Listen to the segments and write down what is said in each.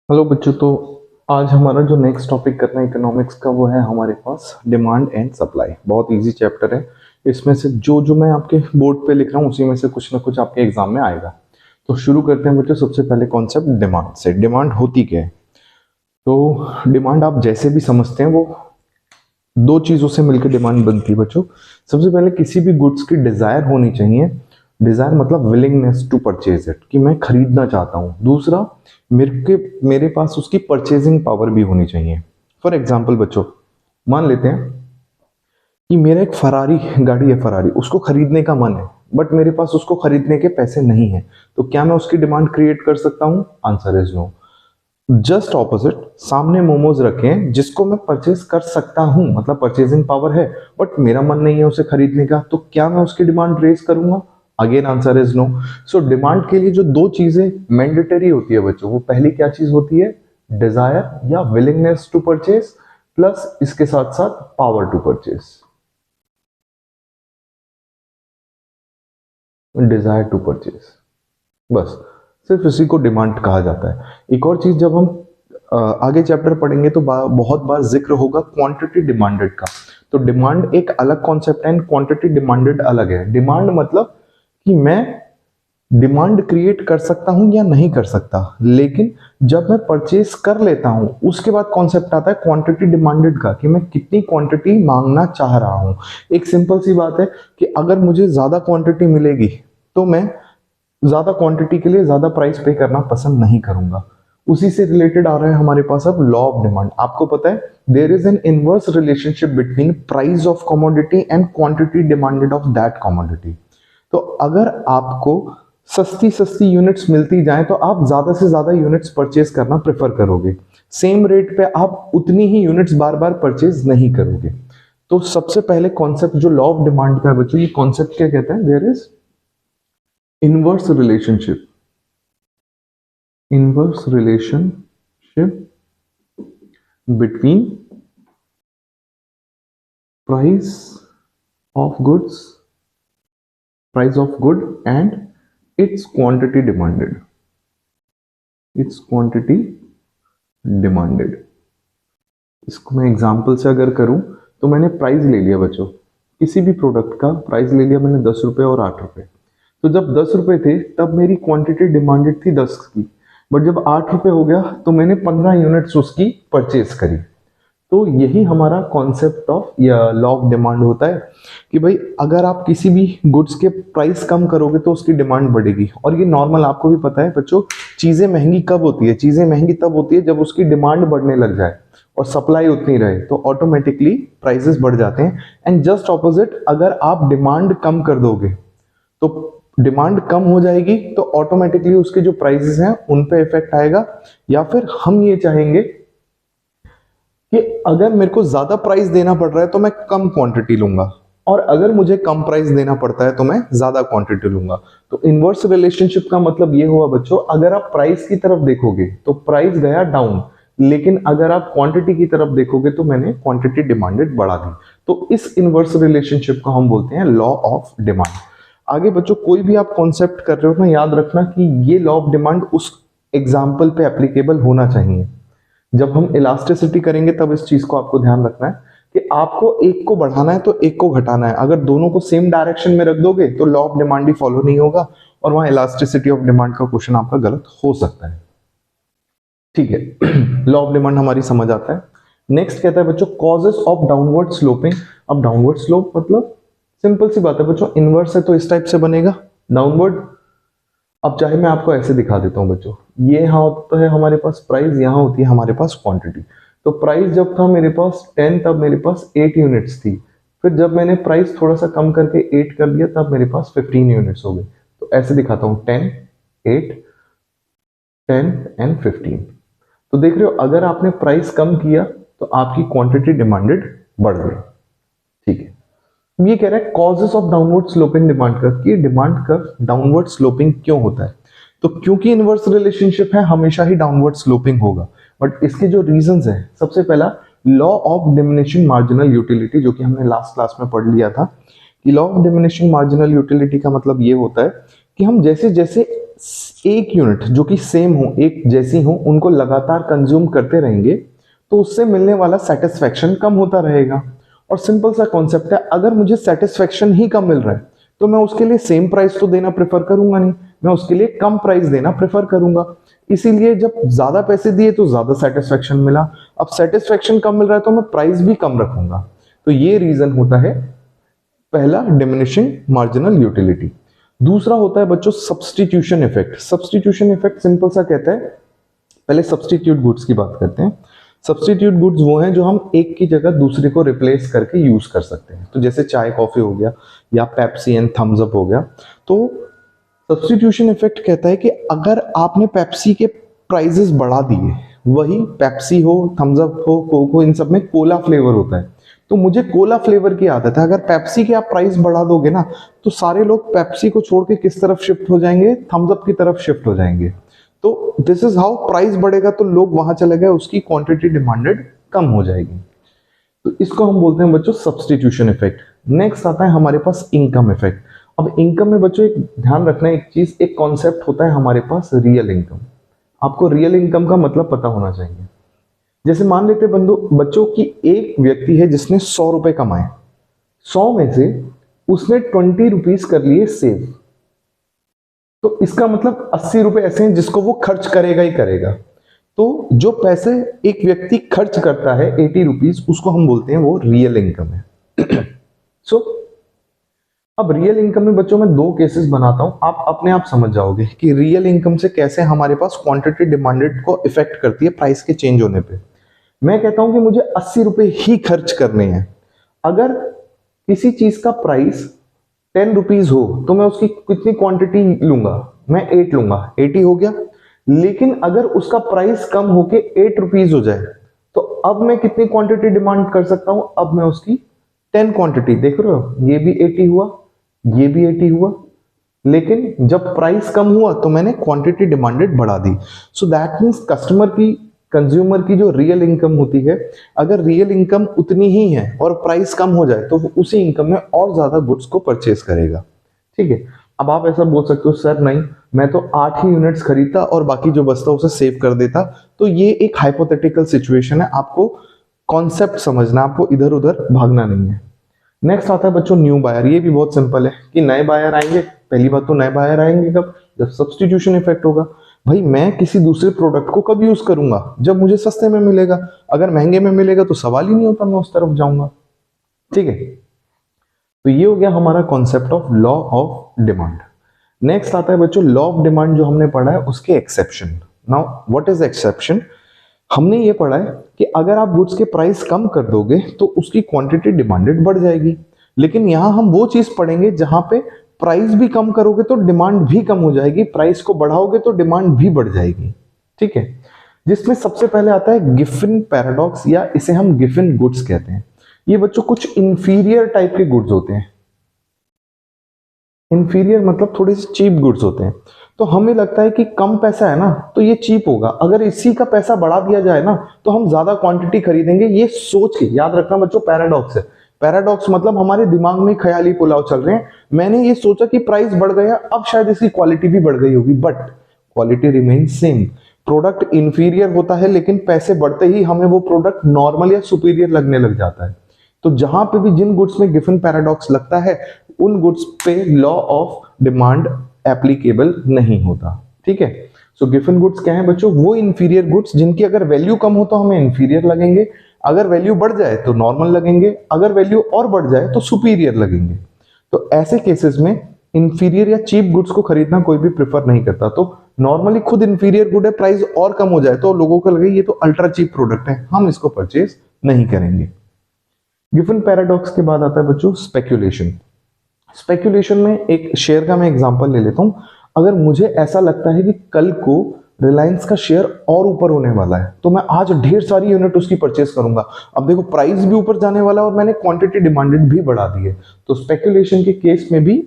Hello बच्चों। तो आज हमारा जो नेक्स्ट टॉपिक करना है इकोनॉमिक्स का वो है हमारे पास डिमांड एंड सप्लाई। बहुत इजी चैप्टर है। इसमें से जो जो मैं आपके बोर्ड पे लिख रहा हूँ उसी में से कुछ ना कुछ आपके एग्जाम में आएगा। तो शुरू करते हैं बच्चों। सबसे पहले कॉन्सेप्ट डिमांड से। डिमांड होती क्या है? तो डिमांड आप जैसे भी समझते हैं वो दो चीजों से मिलकर डिमांड बनती है बच्चों। सबसे पहले किसी भी गुड्स की डिजायर होनी चाहिए। डिजायर मतलब विलिंगनेस टू परचेज इट, कि मैं खरीदना चाहता हूँ। दूसरा, मेरे पास उसकी परचेजिंग पावर भी होनी चाहिए। फॉर एग्जाम्पल बच्चों, मान लेते हैं कि मेरा एक फरारी गाड़ी है, फरारी उसको खरीदने का मन है, बट मेरे पास उसको खरीदने के पैसे नहीं है। तो क्या मैं उसकी डिमांड क्रिएट कर सकता हूँ? Answer is no. Just opposite, सामने मोमोज रखे हैं जिसको मैं परचेज कर सकता हूं, मतलब परचेजिंग पावर है, बट मेरा मन नहीं है उसे खरीदने का। तो क्या मैं उसकी डिमांड रेज करूंगा? Again answer is no. So demand के लिए जो दो चीजें मैंडेटरी होती है बच्चों, वो पहली क्या चीज होती है? डिजायर या विलिंगनेस टू परचेज, प्लस इसके साथ साथ power to purchase. Desire to purchase, बस सिर्फ इसी को डिमांड कहा जाता है। एक और चीज, जब हम आगे चैप्टर पढ़ेंगे तो बहुत बार जिक्र होगा क्वांटिटी डिमांडेड का। तो डिमांड एक अलग कॉन्सेप्ट है, क्वांटिटी डिमांडेड अलग है। डिमांड मतलब कि मैं डिमांड क्रिएट कर सकता हूं या नहीं कर सकता, लेकिन जब मैं परचेज कर लेता हूं उसके बाद कॉन्सेप्ट आता है क्वांटिटी डिमांडेड का, कि मैं कितनी क्वांटिटी मांगना चाह रहा हूं। एक सिंपल सी बात है कि अगर मुझे ज्यादा क्वांटिटी मिलेगी तो मैं ज्यादा क्वांटिटी के लिए ज्यादा प्राइस पे करना पसंद नहीं करूंगा। उसी से रिलेटेड आ रहा है हमारे पास अब लॉ ऑफ डिमांड। आपको पता है there is an inverse relationship between price of commodity and quantity demanded of that commodity. तो अगर आपको सस्ती सस्ती यूनिट्स मिलती जाए तो आप ज्यादा से ज्यादा यूनिट्स परचेज करना प्रेफर करोगे। सेम रेट पे आप उतनी ही यूनिट्स बार बार परचेज नहीं करोगे। तो सबसे पहले कॉन्सेप्ट जो लॉ ऑफ डिमांड का है बच्चों, ये कॉन्सेप्ट क्या कहता है? There is inverse relationship inverse relationship between price of goods price of good and its quantity demanded its quantity demanded। इसको मैं एग्जांपल से अगर करूं तो मैंने प्राइस ले लिया बच्चों, किसी भी प्रोडक्ट का प्राइस ले लिया मैंने 10 रुपए और 8 रुपए। तो जब 10 रुपए थे तब मेरी क्वांटिटी डिमांडेड थी 10 की, बट जब 8 रुपए हो गया तो मैंने 15 यूनिट्स उसकी परचेज करी। तो यही हमारा कॉन्सेप्ट ऑफ या लॉ ऑफ डिमांड होता है कि भाई अगर आप किसी भी गुड्स के प्राइस कम करोगे तो उसकी डिमांड बढ़ेगी। और ये नॉर्मल, आपको भी पता है बच्चों, चीजें महंगी कब होती है? चीजें महंगी तब होती है जब उसकी डिमांड बढ़ने लग जाए और सप्लाई उतनी रहे, तो ऑटोमेटिकली प्राइसेस बढ़ जाते हैं। एंड जस्ट ऑपोजिट, अगर आप डिमांड कम कर दोगे तो डिमांड कम हो जाएगी तो ऑटोमेटिकली उसके जो प्राइसेस हैं उन पे इफेक्ट आएगा। या फिर हम ये चाहेंगे कि अगर मेरे को ज्यादा प्राइस देना पड़ रहा है तो मैं कम क्वांटिटी लूंगा, और अगर मुझे कम प्राइस देना पड़ता है तो मैं ज्यादा क्वांटिटी लूंगा। तो इनवर्स रिलेशनशिप का मतलब ये हुआ बच्चों, अगर आप प्राइस की तरफ देखोगे तो प्राइस गया डाउन, लेकिन अगर आप क्वांटिटी की तरफ देखोगे तो मैंने क्वांटिटी डिमांडेड बढ़ा दी। तो इस इनवर्स रिलेशनशिप को हम बोलते हैं लॉ ऑफ डिमांड। आगे बच्चों कोई भी आप कॉन्सेप्ट कर रहे हो ना, याद रखना कि ये लॉ ऑफ डिमांड उस एग्जाम्पल पे एप्लीकेबल होना चाहिए। जब हम इलास्टिसिटी करेंगे तब इस चीज को आपको ध्यान रखना है कि आपको एक को बढ़ाना है तो एक को घटाना है। अगर दोनों को सेम डायरेक्शन में रख दोगे तो law of demand he follow नहीं होगा, और वहां इलास्टिसिटी ऑफ डिमांड का क्वेश्चन आपका गलत हो सकता है। ठीक है, लॉ ऑफ डिमांड हमारी समझ आता है। नेक्स्ट कहता है बच्चों कॉजेस ऑफ डाउनवर्ड स्लोपिंग। अब डाउनवर्ड स्लोप मतलब सिंपल सी बात है बच्चों, इनवर्स है तो इस टाइप से बनेगा डाउनवर्ड। अब चाहे मैं आपको ऐसे दिखा देता हूं बच्चों, ये यहाँ होता है हमारे पास प्राइस, यहाँ होती है हमारे पास क्वांटिटी। तो प्राइस जब था मेरे पास 10 तब मेरे पास 8 यूनिट्स थी। फिर जब मैंने प्राइस थोड़ा सा कम करके 8 कर दिया तब मेरे पास 15 यूनिट्स हो गए। तो ऐसे दिखाता हूँ 10 8 10 एंड 15। तो देख रहे हो, अगर आपने प्राइस कम किया तो आपकी क्वांटिटी डिमांडेड बढ़ गई। ठीक है, ये कह रहा है causes of downward sloping demand curve, कि डिमांड कर्व डाउनवर्ड स्लोपिंग क्यों होता है? तो क्योंकि इनवर्स रिलेशनशिप है हमेशा ही डाउनवर्ड स्लोपिंग होगा। बट इसके जो रीजंस है, सबसे पहला law of diminishing marginal utility, जो कि हमने लास्ट क्लास में पढ़ लिया था। कि law of diminishing marginal utility का मतलब ये होता है कि हम जैसे जैसे एक यूनिट जो कि सेम हो, एक जैसी हो, उनको लगातार कंज्यूम करते रहेंगे तो उससे मिलने वाला सेटिस्फेक्शन कम होता रहेगा। और सिंपल सा कॉन्सेप्ट है, अगर मुझे सेटिस्फेक्शन ही कम मिल रहा है तो मैं उसके लिए सेम प्राइस तो देना प्रेफर करूंगा नहीं, मैं उसके लिए कम प्राइस देना प्रेफर करूंगा। इसीलिए जब ज्यादा पैसे दिए तो ज्यादा सेटिस्फेक्शन मिला, अब सेटिस्फेक्शन कम मिल रहा है तो मैं प्राइस भी कम रखूंगा। तो ये रीजन होता है पहला, डिमिनिशिंग मार्जिनल यूटिलिटी। दूसरा होता है बच्चों substitution effect. Substitution effect simple सा कहता है, पहले सब्सटीट्यूट गुड्स की बात करते हैं। सब्सटीट्यूट गुड्स वो हैं जो हम एक की जगह दूसरे को रिप्लेस करके यूज कर सकते हैं। तो जैसे चाय कॉफी हो गया या पेप्सी एंड थम्स अप हो गया। तो सब्सटीट्यूशन इफेक्ट कहता है कि अगर आपने पेप्सी के प्राइसेस बढ़ा दिए, वही पेप्सी हो, थम्स अप हो, कोक हो, इन सब में कोला फ्लेवर होता है, तो मुझे कोला फ्लेवर की आदत है, अगर पेप्सी के आप प्राइस बढ़ा दोगे ना तो सारे लोग पेप्सी को छोड़ के किस तरफ शिफ्ट हो जाएंगे, थम्स अप की तरफ शिफ्ट हो जाएंगे। तो दिस इज हाउ, प्राइस बढ़ेगा तो लोग वहां चले गए, उसकी क्वांटिटी डिमांडेड कम हो जाएगी। तो इसको हम बोलते हैं बच्चों सब्सटीट्यूशन इफेक्ट। नेक्स्ट आता है हमारे पास इनकम इफेक्ट। अब इनकम में बच्चों एक ध्यान रखना है, एक चीज, एक कॉन्सेप्ट होता है हमारे पास रियल इनकम। आपको रियल इनकम का मतलब पता होना चाहिए। जैसे मान लेते बच्चों की एक व्यक्ति है जिसने 100 रुपए कमाए, 100 में से उसने 20 रुपीज कर लिए सेव, तो इसका मतलब 80 रुपए ऐसे हैं जिसको वो खर्च करेगा ही करेगा। तो जो पैसे एक व्यक्ति खर्च करता है 80 रुपीज, उसको हम बोलते हैं वो रियल इनकम है। सो अब रियल इनकम में बच्चों मैं दो केसेस बनाता हूं, आप अपने आप समझ जाओगे कि रियल इनकम से कैसे हमारे पास क्वांटिटी डिमांडेड को इफेक्ट करती है प्राइस के चेंज होने पे। मैं कहता हूं कि मुझे 80 रुपए ही खर्च करने हैं। अगर किसी चीज का प्राइस 10 रुपीज हो तो मैं उसकी कितनी क्वांटिटी लूंगा, मैं 8 लूंगा, 80 हो गया। लेकिन अगर उसका प्राइस कम होके 8 रुपीज हो जाए तो अब मैं कितनी क्वांटिटी डिमांड कर सकता हूं, अब मैं उसकी 10 क्वांटिटी, देख रहे हो, ये भी 80 हुआ, ये भी 80 हुआ। लेकिन जब प्राइस कम हुआ तो मैंने क्वांटिटी डिमांडेड बढ़ा दी। सो दैट मीन्स कस्टमर की, कंज्यूमर की जो रियल इनकम होती है, अगर रियल इनकम उतनी ही है और प्राइस कम हो जाए तो वो उसी इनकम में और ज्यादा गुड्स को परचेज करेगा। ठीक है। अब आप ऐसा बोल सकते हो सर नहीं, मैं तो 8 ही यूनिट्स खरीदता और बाकी जो बचता उसे सेव कर देता। तो ये एक हाइपोथेटिकल सिचुएशन है, आपको कॉन्सेप्ट समझना, आपको इधर उधर भागना नहीं है। नेक्स्ट आता है बच्चों न्यू बायर। ये भी बहुत सिंपल है कि नए बायर आएंगे। पहली बात तो नए बायर आएंगे कब, जब सब्सटीट्यूशन इफेक्ट होगा। भाई मैं किसी दूसरे प्रोडक्ट को कब यूज करूंगा, जब मुझे सस्ते में मिलेगा। अगर महंगे में मिलेगा तो सवाल ही नहीं होता, मैं उस तरफ जाऊंगा। ठीक है। तो ये हो गया हमारा concept of law of demand. Next आता है बच्चों लॉ ऑफ डिमांड, जो हमने पढ़ा है उसके exception. Now what is exception? हमने ये पढ़ा है कि अगर आप गुड्स के प्राइस कम कर दोगे तो उसकी क्वांटिटी डिमांडेड बढ़ जाएगी। लेकिन यहां हम वो चीज पढ़ेंगे जहां पे प्राइस भी कम करोगे तो डिमांड भी कम हो जाएगी, प्राइस को बढ़ाओगे तो डिमांड भी बढ़ जाएगी। ठीक है। जिसमें सबसे पहले आता है गिफिन पैराडॉक्स, या इसे हम गिफिन गुड्स कहते हैं। ये बच्चों कुछ इंफीरियर टाइप के गुड्स होते हैं। इंफीरियर मतलब थोड़े से चीप गुड्स होते हैं। तो हमें लगता है कि कम पैसा है ना तो ये चीप होगा, अगर इसी का पैसा बढ़ा दिया जाए ना तो हम ज्यादा क्वांटिटी खरीदेंगे। ये सोच के याद रखना बच्चों, पैराडॉक्स है। पैराडॉक्स मतलब हमारे दिमाग में ख्याली पुलाव चल रहे हैं। मैंने ये सोचा कि प्राइस बढ़ गया, अब शायद इसकी क्वालिटी भी बढ़ गई होगी, but quality remain same. Product inferior होता है लेकिन पैसे बढ़ते ही हमें वो प्रोडक्ट नॉर्मल या सुपीरियर लगने लग जाता है। तो जहां पे भी जिन गुड्स में गिफिन पैराडॉक्स लगता है उन गुड्स पे लॉ ऑफ डिमांड एप्लीकेबल नहीं होता। ठीक है। सो गिफिन गुड्स क्या है बच्चों? वो इंफीरियर गुड्स जिनकी अगर वैल्यू कम हो तो हमें इंफीरियर लगेंगे, अगर वैल्यू बढ़ जाए तो नॉर्मल लगेंगे, अगर वैल्यू और बढ़ जाए तो सुपीरियर लगेंगे। तो ऐसे केसेस में इंफीरियर या चीप गुड्स को खरीदना कोई भी प्रेफर नहीं करता। तो नॉर्मली खुद इंफीरियर गुड है, प्राइस और कम हो जाए तो लोगों को लगे ये तो अल्ट्रा चीप प्रोडक्ट है, हम इसको परचेज नहीं करेंगे। गिफिन पैराडॉक्स के बाद आता है बच्चों स्पेक्यूलेशन। स्पेक्यूलेशन में एक शेयर का मैं एग्जांपल ले लेता हूं। अगर मुझे ऐसा लगता है कि कल को रिलायंस का शेयर और ऊपर होने वाला है तो मैं आज ढेर सारी यूनिट उसकी परचेस करूंगा। अब देखो प्राइस भी ऊपर जाने वाला है और मैंने क्वांटिटी डिमांडेड भी बढ़ा दी है। तो स्पेक्यूलेशन के केस में भी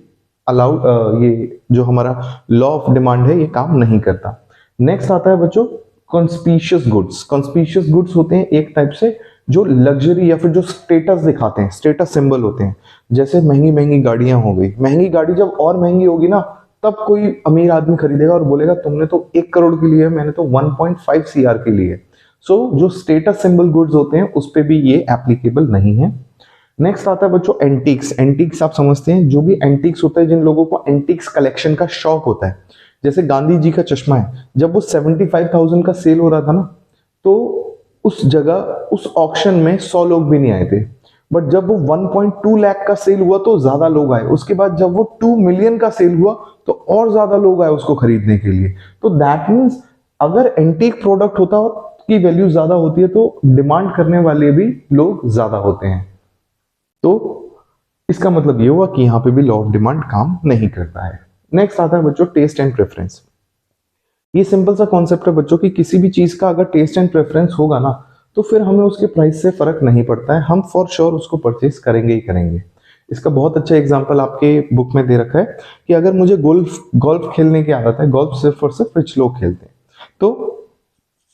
अलाउड, ये जो हमारा लॉ ऑफ डिमांड है ये काम नहीं करता। नेक्स्ट आता है बच्चों कॉन्स्पिशियस गुड्स। कॉन्स्पिशियस गुड्स होते हैं एक टाइप से जो लग्जरी या फिर जो स्टेटस दिखाते हैं, स्टेटस सिंबल होते हैं। जैसे महंगी महंगी गाड़ियां हो गई, महंगी गाड़ी जब और महंगी होगी ना तब कोई अमीर आदमी खरीदेगा और बोलेगा तुमने तो 1 करोड़ के लिए, मैंने तो 1.5 CR के लिए। सो जो स्टेटस सिंबल गुड्स होते हैं उस पे भी ये एप्लीकेबल नहीं है। नेक्स्ट आता है बच्चों एंटीक्स। एंटीक्स आप समझते हैं, जो भी एंटीक्स होता है, जिन लोगों को एंटीक्स कलेक्शन का शौक होता है, जैसे गांधी जी का चश्मा है, जब वो 75,000 का सेल हो रहा था ना, तो उस जगह उस ऑक्शन में 100 लोग भी नहीं आए थे, बट जब वो 1.2 लाख का सेल हुआ तो ज्यादा लोग आए। उसके बाद जब वो 2 मिलियन का सेल हुआ तो और ज्यादा लोग आए उसको खरीदने के लिए। तो दैट मीन्स अगर एंटीक प्रोडक्ट होता है की वैल्यू ज्यादा होती है तो डिमांड करने वाले भी लोग ज्यादा होते हैं। तो इसका मतलब ये हुआ कि यहाँ पे भी लॉ ऑफ डिमांड काम नहीं करता है। नेक्स्ट आता है बच्चों टेस्ट एंड प्रेफरेंस। ये सिंपल सा कॉन्सेप्ट है बच्चों की किसी भी चीज का अगर टेस्ट एंड प्रेफरेंस होगा ना तो फिर हमें उसके प्राइस से फर्क नहीं पड़ता है, हम फॉर श्योर उसको परचेज करेंगे ही करेंगे। इसका बहुत अच्छा एग्जांपल आपके बुक में दे रखा है कि अगर मुझे गोल्फ खेलने की आदत है, गोल्फ सिर्फ और सिर्फ रिच लोग खेलते हैं, तो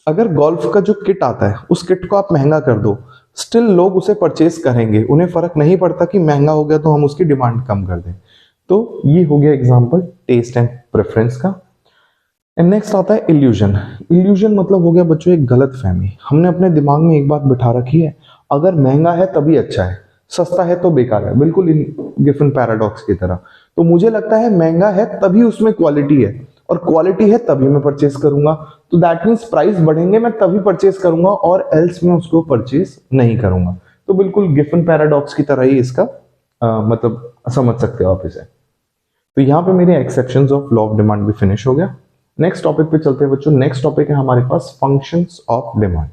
अगर गोल्फ का जो किट आता है उस किट को आप महंगा कर दो, स्टिल लोग उसे परचेज करेंगे, उन्हें फर्क नहीं पड़ता कि महंगा हो गया तो हम उसकी डिमांड कम कर दें। तो ये हो गया एग्जांपल टेस्ट एंड प्रेफरेंस का। एंड नेक्स्ट आता है इल्यूजन। इल्यूजन मतलब हो गया बच्चों एक गलत फहमी। हमने अपने दिमाग में एक बात बिठा रखी है, अगर महंगा है तभी अच्छा है, सस्ता है तो बेकार है, बिल्कुल गिफन पैराडॉक्स की तरह। तो मुझे लगता है महंगा है तभी उसमें क्वालिटी है, और क्वालिटी है तभी मैं परचेज करूंगा। तो दैट मीन्स प्राइस बढ़ेंगे मैं तभी परचेज करूंगा, और एल्स मैं उसको परचेज नहीं करूंगा। तो बिल्कुल गिफन पैराडॉक्स की तरह ही इसका मतलब समझ सकते हो आप इसे। तो यहाँ पे मेरे exceptions of law of demand भी फिनिश हो गया। नेक्स्ट टॉपिक पे चलते हैं बच्चों। नेक्स्ट टॉपिक है हमारे पास functions of demand.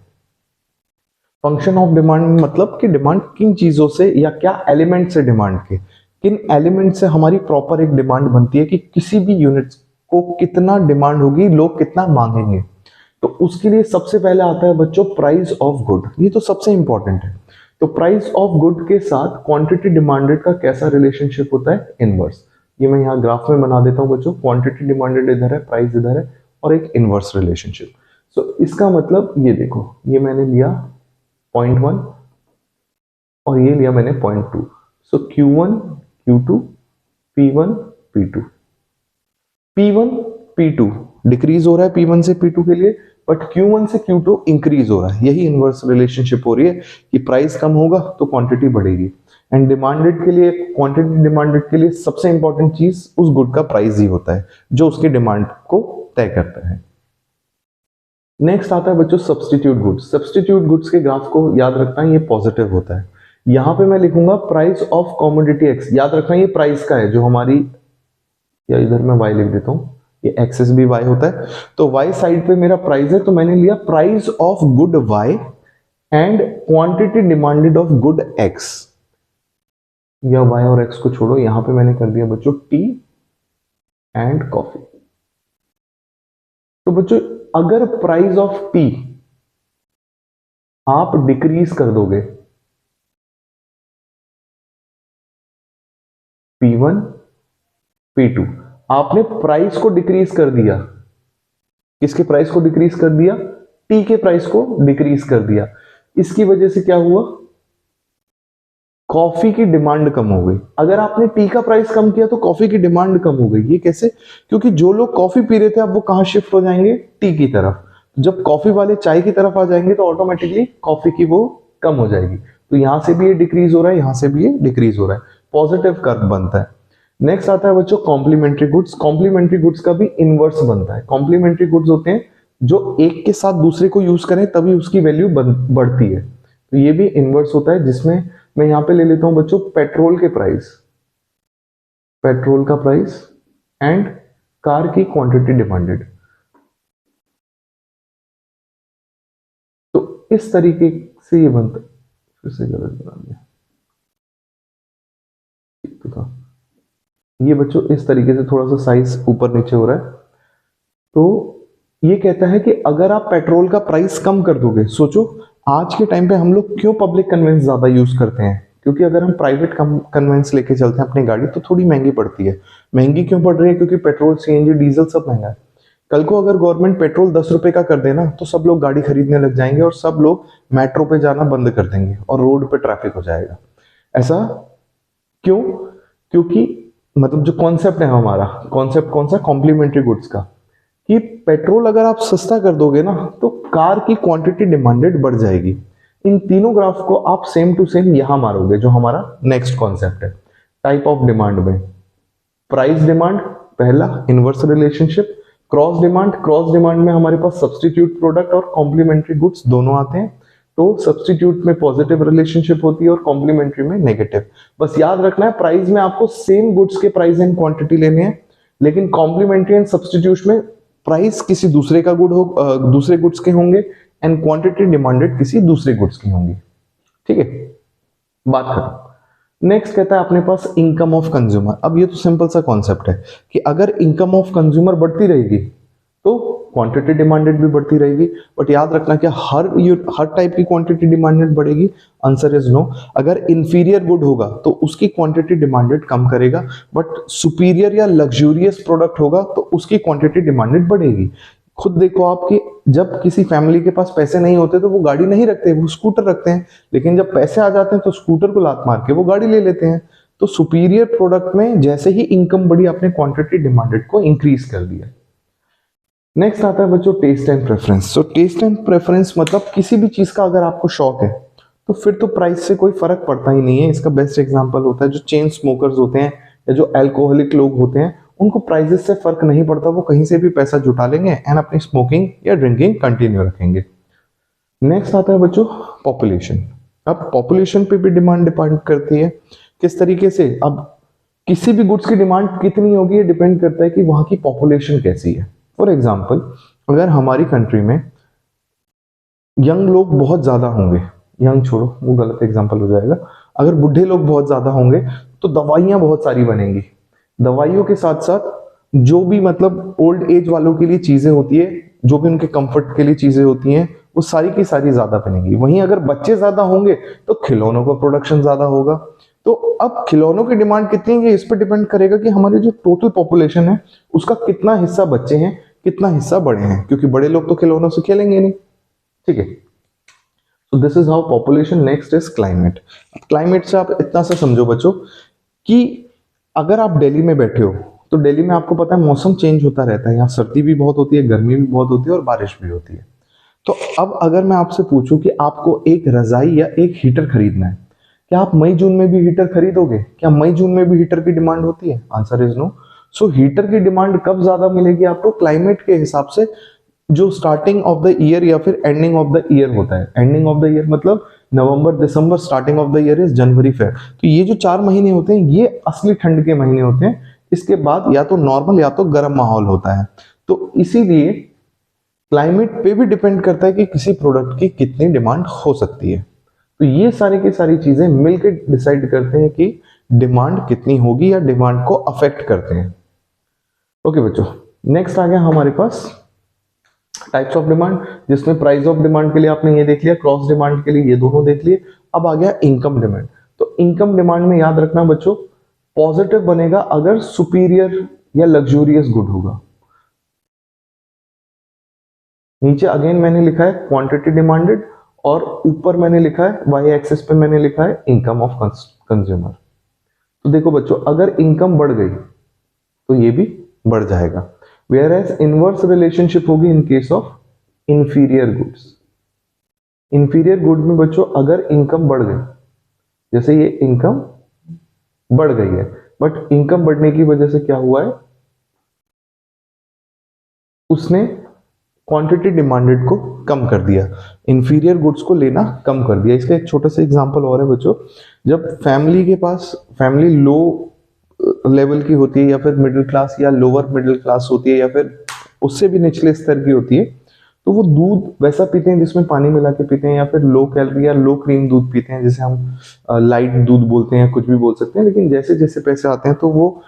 Function of demand मतलब कि डिमांड किन चीजों से या क्या एलिमेंट से डिमांड के, किन एलिमेंट से हमारी प्रॉपर एक डिमांड बनती है कि किसी भी यूनिट को कितना डिमांड होगी, लोग कितना मांगेंगे। तो उसके लिए सबसे पहले आता है बच्चों प्राइस ऑफ गुड। ये तो सबसे इंपॉर्टेंट है। तो प्राइस ऑफ गुड के साथ क्वांटिटी डिमांडेड का कैसा रिलेशनशिप होता है, इनवर्स। ये मैं यहाँ ग्राफ में बना देता हूँ बच्चों, क्वांटिटी डिमांडेड इधर है, प्राइस इधर है, और एक इनवर्स रिलेशनशिप। सो इसका मतलब ये देखो, ये मैंने लिया 0.1 और ये लिया मैंने 0.2। सो Q1 Q2 P1 P2। P1 P2 decrease हो रहा है P1 से P2 के लिए, बट Q1 से Q2 इंक्रीज हो रहा है। यही इनवर्स रिलेशनशिप हो रही है कि प्राइस कम होगा तो क्वांटिटी बढ़ेगी। एंड डिमांडेड के लिए, क्वांटिटी डिमांडेड के लिए सबसे इंपॉर्टेंट चीज उस गुड का प्राइस ही होता है जो उसके डिमांड को तय करता है। नेक्स्ट आता है बच्चों सब्स्टिट्यूट गुड्स। सब्स्टिट्यूट गुड्स के ग्राफ को याद रखना ये पॉजिटिव होता है। यहां पे मैं लिखूंगा प्राइस ऑफ कमोडिटी एक्स। याद रखना ये प्राइस का है जो हमारी, या इधर मैं y लिख देता हूं, ये एक्सेस भी y होता है। तो y साइड पे मेरा प्राइस है, तो मैंने लिया price of good y and quantity demanded of good x। या y और x को छोड़ो, यहां पे मैंने कर दिया बच्चों टी एंड कॉफी। तो बच्चों अगर प्राइस ऑफ टी आप डिक्रीज कर दोगे, P1 P2, आपने प्राइस को डिक्रीज कर दिया, किसके प्राइस को डिक्रीज कर दिया, टी के प्राइस को डिक्रीज कर दिया। इसकी वजह से क्या हुआ, कॉफी की डिमांड कम हो गई। अगर आपने टी का प्राइस कम किया तो कॉफी की डिमांड कम हो गई। ये कैसे, क्योंकि जो लोग कॉफी पी रहे थे अब वो कहां शिफ्ट हो जाएंगे, टी की तरफ। जब कॉफी वाले चाय की तरफ आ जाएंगे तो ऑटोमेटिकली कॉफी की वो कम हो जाएगी। तो यहां से भी ये डिक्रीज हो रहा है, यहां से भी ये डिक्रीज हो रहा है, पॉजिटिव कर्व बनता है। नेक्स्ट आता है बच्चों कॉम्प्लीमेंट्री गुड्स। कॉम्प्लीमेंट्री गुड्स का भी इनवर्स बनता है। कॉम्प्लीमेंट्री गुड्स होते हैं जो एक के साथ दूसरे को यूज करें तभी उसकी वैल्यू बढ़ती है। तो ये भी इनवर्स होता है, जिसमें मैं यहां पे ले लेता हूं बच्चों पेट्रोल के प्राइस, पेट्रोल का प्राइस एंड कार की क्वांटिटी डिमांडेड। तो इस तरीके से ये बनता है। फिर से गलत बना दिया, तो था ये बच्चों इस तरीके से थोड़ा सा साइज ऊपर नीचे हो रहा है। तो ये कहता है कि अगर आप पेट्रोल का प्राइस कम कर दोगे, सोचो आज के टाइम पे हम लोग क्यों पब्लिक कन्वेंस ज्यादा यूज करते हैं, क्योंकि अगर हम प्राइवेट कन्वेंस लेके चलते हैं अपनी गाड़ी तो थोड़ी महंगी पड़ती है। महंगी क्यों पड़ रही है, क्योंकि पेट्रोल सीएनजी डीजल सब महंगा है। कल को अगर गवर्नमेंट पेट्रोल 10 रुपए का कर देना तो सब लोग गाड़ी खरीदने लग जाएंगे और सब लोग मेट्रो पे जाना बंद कर देंगे और रोड पे ट्रैफिक हो जाएगा। ऐसा क्यों, क्योंकि मतलब जो कॉन्सेप्ट है हमारा, कॉन्सेप्ट कौन सा, कॉम्प्लीमेंट्री गुड्स का, कि पेट्रोल अगर आप सस्ता कर दोगे ना तो कार की क्वांटिटी डिमांडेड बढ़ जाएगी। इन तीनों ग्राफ को आप सेम टू सेम यहां मारोगे, जो हमारा नेक्स्ट कॉन्सेप्ट है टाइप ऑफ डिमांड में। प्राइस डिमांड पहला, इनवर्स रिलेशनशिप। क्रॉस डिमांड में हमारे पास सब्सटीट्यूट प्रोडक्ट और कॉम्प्लीमेंट्री गुड्स दोनों आते हैं। तो सब्सटीट्यूट में पॉजिटिव रिलेशनशिप होती है और कॉम्प्लीमेंट्री में नेगेटिव। बस याद रखना है प्राइस में आपको सेम गुड्स के प्राइस एंड क्वांटिटी लेने हैं, लेकिन कॉम्प्लीमेंट्री एंड सब्सटीट्यूट में प्राइस किसी दूसरे का गुड हो, दूसरे गुड्स के होंगे एंड क्वांटिटी डिमांडेड किसी दूसरे गुड्स की होंगी। ठीक है, बात खत्म। नेक्स्ट कहता है अपने पास इनकम ऑफ कंज्यूमर। अब ये तो सिंपल सा कॉन्सेप्ट है कि अगर इनकम ऑफ कंज्यूमर बढ़ती रहेगी तो क्वांटिटी डिमांडेड भी बढ़ती रहेगी। बट याद रखना कि हर टाइप की क्वांटिटी डिमांडेड बढ़ेगी, आंसर इज नो। अगर इंफीरियर गुड होगा तो उसकी क्वांटिटी डिमांडेड कम करेगा, बट सुपीरियर या लग्जूरियस प्रोडक्ट होगा तो उसकी क्वांटिटी डिमांडेड बढ़ेगी। खुद देखो आप कि जब किसी फैमिली के पास पैसे नहीं होते तो वो गाड़ी नहीं रखते, वो स्कूटर रखते हैं, लेकिन जब पैसे आ जाते हैं तो स्कूटर को लात मार के वो गाड़ी ले लेते हैं। तो सुपीरियर प्रोडक्ट में जैसे ही इनकम बढ़ी, आपने क्वांटिटी डिमांडेड को इंक्रीज कर दिया। नेक्स्ट आता है बच्चों test and preference. So test and preference मतलब किसी भी चीज का अगर आपको शौक है तो फिर तो प्राइस से कोई फर्क पड़ता ही नहीं है। इसका बेस्ट एग्जांपल होता है जो चेन स्मोकर्स होते हैं या जो अल्कोहलिक लोग होते हैं, उनको प्राइसेस से फर्क नहीं पड़ता, वो कहीं से भी पैसा जुटा लेंगे एंड अपनी स्मोकिंग या ड्रिंकिंग कंटिन्यू रखेंगे। नेक्स्ट आता है बच्चों पॉपुलेशन। अब पॉपुलेशन पे भी डिमांड करती है। किस तरीके से? अब किसी भी गुड्स की डिमांड कितनी होगी ये डिपेंड करता है कि वहां की पॉपुलेशन कैसी है। फॉर एग्जाम्पल, अगर हमारी कंट्री में यंग लोग बहुत ज्यादा होंगे, यंग छोड़ो वो गलत एग्जाम्पल हो जाएगा, अगर बुढ़े लोग बहुत ज्यादा होंगे तो दवाइयां बहुत सारी बनेंगी। दवाइयों के साथ साथ जो भी मतलब ओल्ड एज वालों के लिए चीजें होती है, जो भी उनके कंफर्ट के लिए चीजें होती हैं, वो सारी की सारी ज्यादा बनेंगी। वहीं अगर बच्चे ज्यादा होंगे तो खिलौनों का प्रोडक्शन ज्यादा होगा। तो अब खिलौनों की डिमांड कितनी है इस पर डिपेंड करेगा कि हमारी जो टोटल पॉपुलेशन है उसका कितना हिस्सा बच्चे हैं, कितना हिस्सा बड़े हैं, क्योंकि बड़े लोग तो खिलौनों से खेलेंगे नहीं। ठीक है, तो this is how population. Next is climate. Climate से आप इतना सा समझो बच्चों कि अगर आप दिल्ली में बैठे हो तो दिल्ली में आपको पता है मौसम चेंज होता रहता है, यहाँ सर्दी भी बहुत होती है, गर्मी भी बहुत होती है और बारिश भी होती है। तो अब अगर मैं आपसे पूछूं कि आपको एक रजाई या एक हीटर खरीदना है, क्या आप मई जून में भी हीटर खरीदोगे? क्या मई जून में भी हीटर की डिमांड होती है? Answer is no. So heater की डिमांड कब ज्यादा मिलेगी आपको? क्लाइमेट के हिसाब से, जो स्टार्टिंग ऑफ द ईयर या फिर एंडिंग ऑफ द ईयर होता है। एंडिंग ऑफ द ईयर मतलब नवंबर दिसंबर, starting of the year is January Feb. तो ये जो 4 महीने होते हैं ये असली ठंड के महीने होते हैं। इसके बाद या तो नॉर्मल या तो गर्म माहौल होता है। तो इसीलिए क्लाइमेट पे भी डिपेंड करता है कि किसी प्रोडक्ट की कितनी डिमांड हो सकती है। तो ये सारी की सारी चीजें मिलकर डिसाइड करते हैं कि डिमांड कितनी होगी या डिमांड को अफेक्ट करते हैं। ओके बच्चों, नेक्स्ट आ गया हमारे पास टाइप्स ऑफ डिमांड, जिसमें प्राइस ऑफ डिमांड के लिए आपने ये देख लिया, क्रॉस डिमांड के लिए ये दोनों देख लिए। अब आ गया इनकम डिमांड। तो इनकम डिमांड में याद रखना बच्चों, पॉजिटिव बनेगा अगर सुपीरियर या लग्जूरियस गुड होगा। नीचे अगेन मैंने लिखा है क्वांटिटी डिमांडेड और ऊपर मैंने लिखा है वाई एक्सिस पे मैंने लिखा है इनकम ऑफ कंज्यूमर। तो देखो बच्चों, अगर इनकम बढ़ गई तो ये भी बढ़ जाएगा। वेयर एज इनवर्स रिलेशनशिप होगी in case of inferior goods. Inferior good में बच्चों अगर इनकम बढ़ गई, जैसे ये इनकम बढ़ गई है, बट इनकम बढ़ने की वजह से क्या हुआ है, उसने क्वांटिटी डिमांडेड को कम कर दिया, इंफीरियर गुड्स को लेना कम कर दिया। इसका एक छोटा सा एग्जांपल और है बच्चों, जब फैमिली के पास, फैमिली लो लेवल की होती है या फिर मिडिल क्लास या लोअर मिडिल क्लास होती है या फिर उससे भी निचले स्तर की होती है, तो वो दूध वैसा पीते हैं जिसमें पानी मिला के पीते हैं, या फिर लो कैलोरी या लो क्रीम दूध पीते हैं, जिसे हम लाइट दूध बोलते हैं, कुछ भी बोल सकते हैं। लेकिन जैसे जैसे पैसे आते हैं तो वो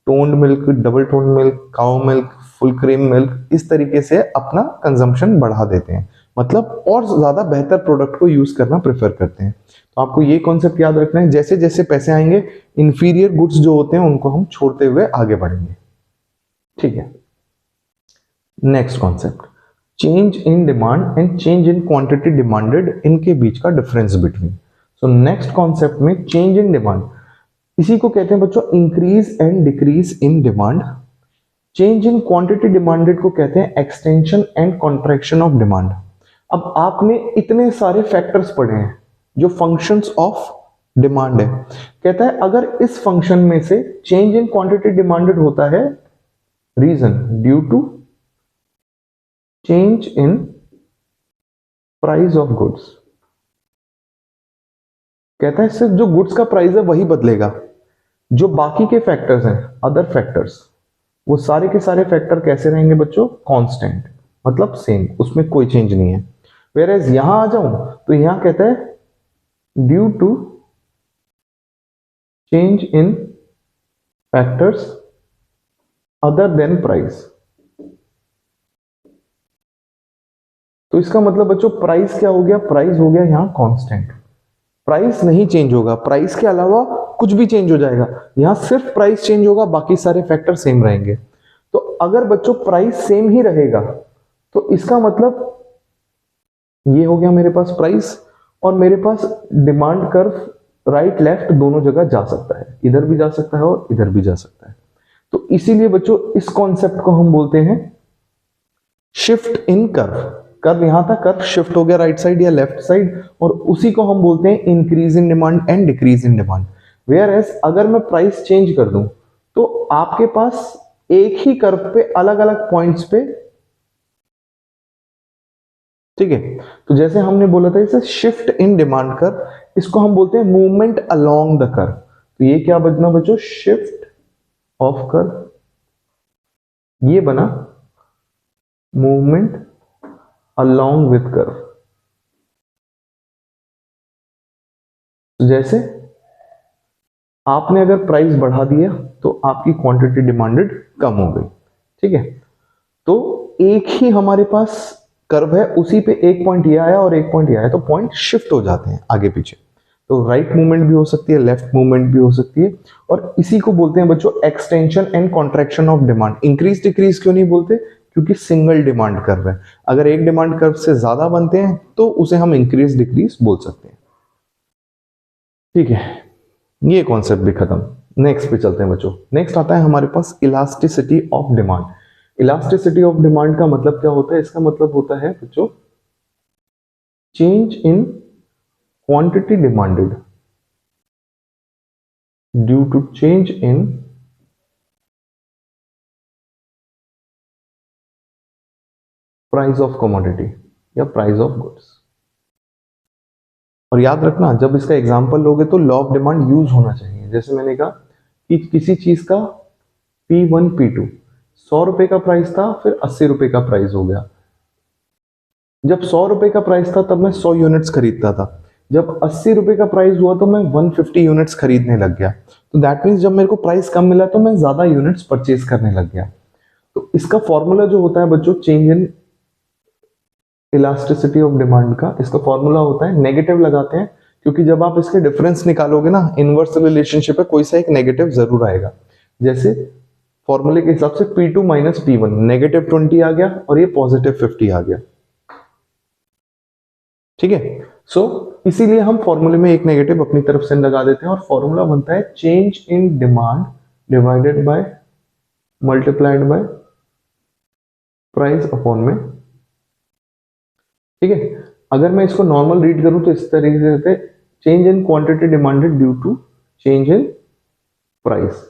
toned milk, double tone milk, cow milk, full cream milk, इस तरीके से अपना कंजम्पशन बढ़ा देते हैं, मतलब और ज्यादा बेहतर प्रोडक्ट को यूज करना प्रेफर करते हैं। तो आपको ये कॉन्सेप्ट याद रखना है, जैसे जैसे पैसे आएंगे इंफीरियर गुड्स जो होते हैं उनको हम छोड़ते हुए आगे बढ़ेंगे। ठीक है, next concept, change in demand and change in quantity demanded, इनके बीच का difference between. So next concept में चेंज इन डिमांड, इसी को कहते हैं बच्चों increase and decrease in demand. Change in quantity demanded को कहते हैं extension and contraction of demand. अब आपने इतने सारे फैक्टर्स पढ़े हैं जो फंक्शंस ऑफ डिमांड है। कहता है अगर इस फंक्शन में से चेंज इन क्वांटिटी डिमांडेड होता है, reason due to change in price of goods. कहता है सिर्फ जो गुड्स का प्राइस है वही बदलेगा, जो बाकी के फैक्टर्स हैं अदर फैक्टर्स वो सारे के सारे फैक्टर कैसे रहेंगे बच्चों, कांस्टेंट, मतलब सेम, उसमें कोई चेंज नहीं है। वेयरएज यहां आ जाऊं तो यहां कहता है due to change in factors other than price. तो इसका मतलब बच्चों प्राइस क्या हो गया, प्राइस हो गया यहां कांस्टेंट, प्राइस नहीं चेंज होगा, प्राइस के अलावा कुछ भी चेंज हो जाएगा, यहां सिर्फ प्राइस चेंज होगा, बाकी सारे फैक्टर सेम रहेंगे। तो अगर बच्चों प्राइस सेम ही रहेगा तो इसका मतलब ये हो गया मेरे पास प्राइस, और मेरे पास डिमांड कर्व राइट लेफ्ट दोनों जगह जा सकता है, इधर भी जा सकता है और इधर भी जा सकता है। तो इसीलिए बच्चों इस कॉन्सेप्ट को हम बोलते हैं शिफ्ट इन कर्व। कर्व यहां था, कर्व शिफ्ट हो गया राइट साइड या लेफ्ट साइड, और उसी को हम बोलते हैं increase in demand and decrease in demand. Whereas अगर मैं प्राइस चेंज कर दूं तो आपके पास एक ही कर्व पे अलग अलग पॉइंट्स पे, ठीक है, तो जैसे हमने बोला था इसे शिफ्ट इन डिमांड कर्व, इसको हम बोलते हैं मूवमेंट अलोंग द कर्व। तो ये क्या बना बच्चों, शिफ्ट ऑफ कर्व, ये बना मूवमेंट अलोंग विथ कर्व। जैसे आपने अगर प्राइस बढ़ा दिया तो आपकी क्वांटिटी डिमांडेड कम हो गई, ठीक है, तो एक ही हमारे पास कर्व है, उसी पे एक पॉइंट ये आया और एक पॉइंट ये आया, तो पॉइंट शिफ्ट हो जाते हैं आगे पीछे। तो राइट मूवमेंट भी हो सकती है, लेफ्ट मूवमेंट भी हो सकती है, और इसी को बोलते हैं बच्चों extension and contraction of demand. Increase decrease क्यों नहीं बोलते, क्योंकि सिंगल डिमांड कर्व है, अगर एक डिमांड कर्व से ज्यादा बनते हैं तो उसे हम इंक्रीज डिक्रीज बोल सकते हैं, ठीक है। ये कॉन्सेप्ट भी खत्म। नेक्स्ट पे चलते हैं बच्चों। नेक्स्ट आता है हमारे पास elasticity of demand. Elasticity of demand का मतलब क्या होता है, इसका मतलब होता है बच्चों change in quantity demanded due to change in price of commodity या प्राइस ऑफ गुड्स। और याद रखना जब इसका एग्जांपल लोगे तो लॉ ऑफ डिमांड यूज होना चाहिए। जैसे मैंने कहा कि किसी चीज का P1 P2 ₹100 का प्राइस था, फिर ₹80 का प्राइस हो गया। जब ₹100 का प्राइस था तब मैं 100 यूनिट्स खरीदता था, जब ₹80 का प्राइस हुआ तो मैं 150 यूनिट्स खरीदने लग गया। तो दैट मीन्स जब मेरे को प्राइस कम मिला तो मैं ज्यादा यूनिट्स परचेज करने लग गया। तो इसका फॉर्मूला जो होता है बच्चों change in elasticity of demand का, इसका फॉर्मूला होता है, नेगेटिव लगाते हैं क्योंकि जब आप इसके डिफरेंस निकालोगे ना, इनवर्स रिलेशनशिप है, कोई सा एक नेगेटिव जरूर आएगा। जैसे फॉर्मूले के हिसाब से P2 माइनस P1 -20 आ गया और ये +50 आ गया, ठीक है। सो इसीलिए हम फॉर्मूले में एक नेगेटिव अपनी तरफ से लगा देते हैं और फॉर्मूला बनता है change in demand divided by multiplied by price upon में, ठीक है। अगर मैं इसको नॉर्मल रीड करूं तो इस तरीके से रहते हैं change in quantity demanded due to change in price,